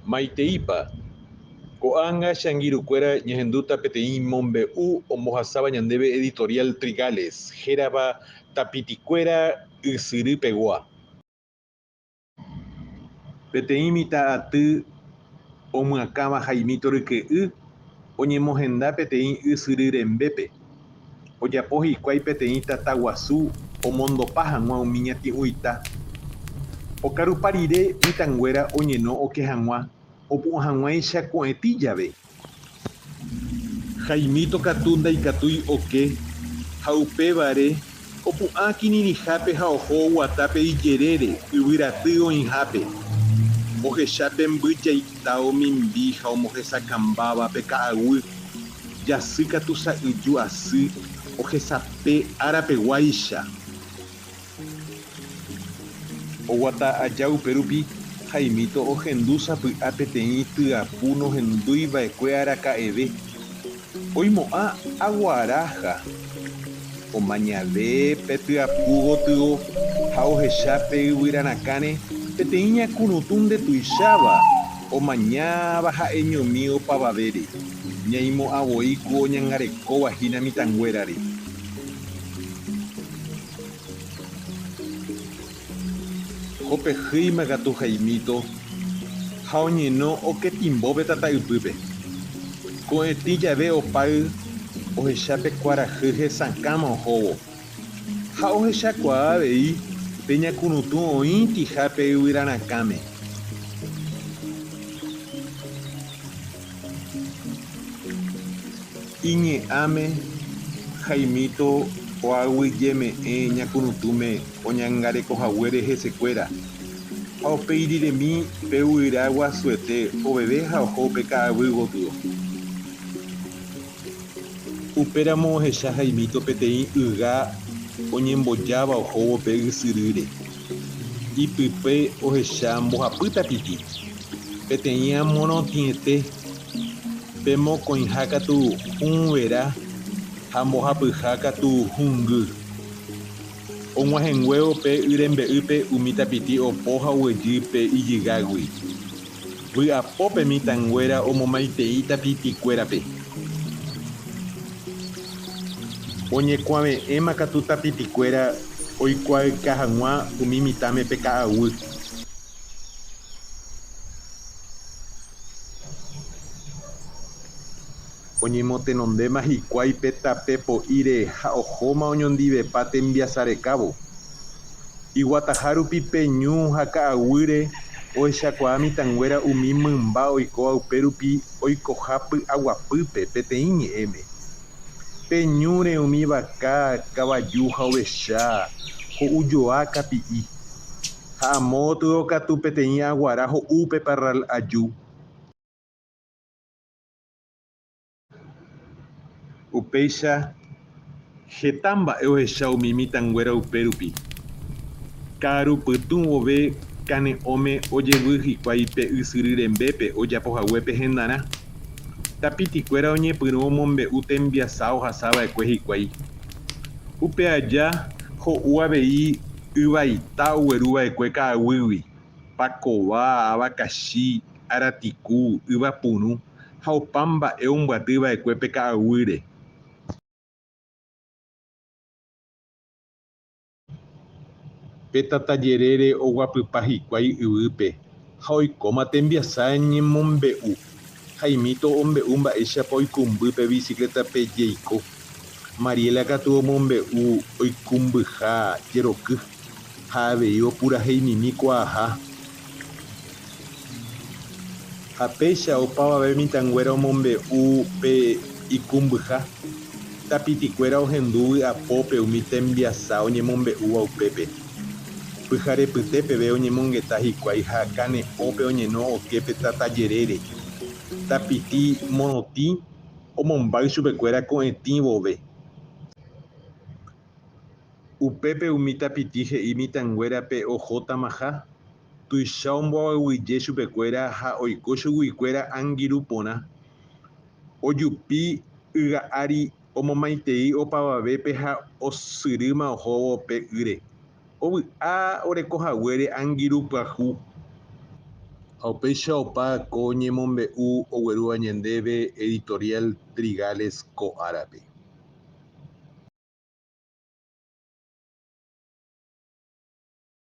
Maiteipa, ko'ág̃a che angirũkuéra ñehenduta peteĩ mombe'u ombohasáva ñandéve Editorial Trigales, hérava tapitikuéra ysyrypegua. Peteĩ mitã'aty omyakãva Jaimito Ryke'y oñemohenda peteĩ ysyry rembépe. Ojapo hikuái peteĩ tataguasu omondopa hag̃ua umi ñati'ũita. Okarupa rire mitãnguéra oñeno oke hag̃ua opu'ã hag̃uáicha ko'ẽtĩ jave. Jaimito katu ndaikatúi oke ha upévare opu'ã kirirĩhápe ha oho oguatápe ijerére yvyraty oĩhápe. Ohecha pemby jaita omimbi ha omohesakãmbáva pe ka'aguy. Jasy katu sa'yju asy ohesape árapeguáicha. Oguata aja upérupi Jaimito ohendusapy'a peteĩ tyapu nohendúiva'ekue araka'eve. Oimo'ã aguaráha omañave pe tyapu gotyo ha ohecha pe yvyrarakãre peteĩ ñakunutu ndetuicháva omañáva ha'e ñomi opavavére ñaimo'ãvoíku oñangarekovahína mitãnguérare. Hopehýima katu Jaimito ha oñeno oke timbópe tataypýpe. Ko'ẽtĩ jave opáy ohecha pe kuarahy hesakãma ohóvo ha ohechakuaa avei pe ñakunutu oĩtiha pe yvyrarakãme. Iñe'ãme Jaimito oaguyjeme'ẽ ñakunutúme oñangarekohaguére hesekuéra ha upeiriremi pe yvyra guasuete oveve ha oho pe ka'aguy gotyo. Upéramo ohecha Jaimito peteĩ yga oñembojáva ohóvo pe ysyryre. Ipype ohecha mbohapy tapiti peteĩ amorõtiete pe mokõiha katu hũvera ha mbohapyha katu hũngy. Og̃uahẽnguévo pe yrembe'ýpe umi tapiti opo ha oguejy pe ijygágui. Vy'apópe mitãnguéra omomaitei tapitikuérape. Oñekuaave'ẽma katu tapitikuéra oikuaáka hag̃ua umi mitãme pe ka'aguy. Oñemotenondéma hikuái pe tape po'íre ha ohóma oñondivepa tembiasarekávo. Iguataha rupi peñu ha ka'aguýre ohechakuaa mitãnguéra umi mymba oikóva upérupi oikoha py'aguapýpe peteĩ ñe'ẽme. Peñúre umi vaka, kavaju ha ovecha, ho'ujoa kapi'i. Ha amo otyvokatu peteĩ aguara ho'úpe Parral aju. Upéicha heta mba'e ohecha umi mitãnguéra upérupi. Ka'arupytũ vove kane'õme ojevy hikuái pe ysyry rembépe ojapohague pehendarã. Tapitikuéra oñepyrũ omombe'u tembiasa ohasava'ekue hikuái. Upe aja ho'u avei yvaita ogueruva'ekue ka'aguýgui: pakova, avakachi, aratiku, yvapuru ha opa mba'e ombyatyva'ekue pe ka'aguýre. Pe tatajerére oguapypa hikuái yvýpe ha oikóma tembiasa ñemombe'u. Jaimito ombe'u mba'éichapa oikũmby pe bicicletape jeiko. Mariela katu omombe'u oikũmbyha jeroky ha avei opuraheimimi kuaaha. Ha péicha opavave mitãnguéra omombe'u pe ikũmbyha. Tapitikuéra ohendu vy'apópe umi tembiasa oñemombe'úva upépe. Pyharepytépeve oñemongeta hikuái ha kane'õpe oñeno oképe tatajerére. Tapiti morotĩ omombáy chupekuéra ko'ẽtĩ vove. Upépe umi tapiti he'i mitãnguérape ohótamaha, tuicha omboaguýje chupekuéra ha oiko chuguikuéra angirũ porã. Ojupi yga'ári omomaitei opavavépe ha osyrýma ohóvo pe yre. Ovy'a orekohaguére angirũ pyahu. Ha upéicha opa ko ñemombe'u oguerua ñandéve Editorial Trigales ko árape.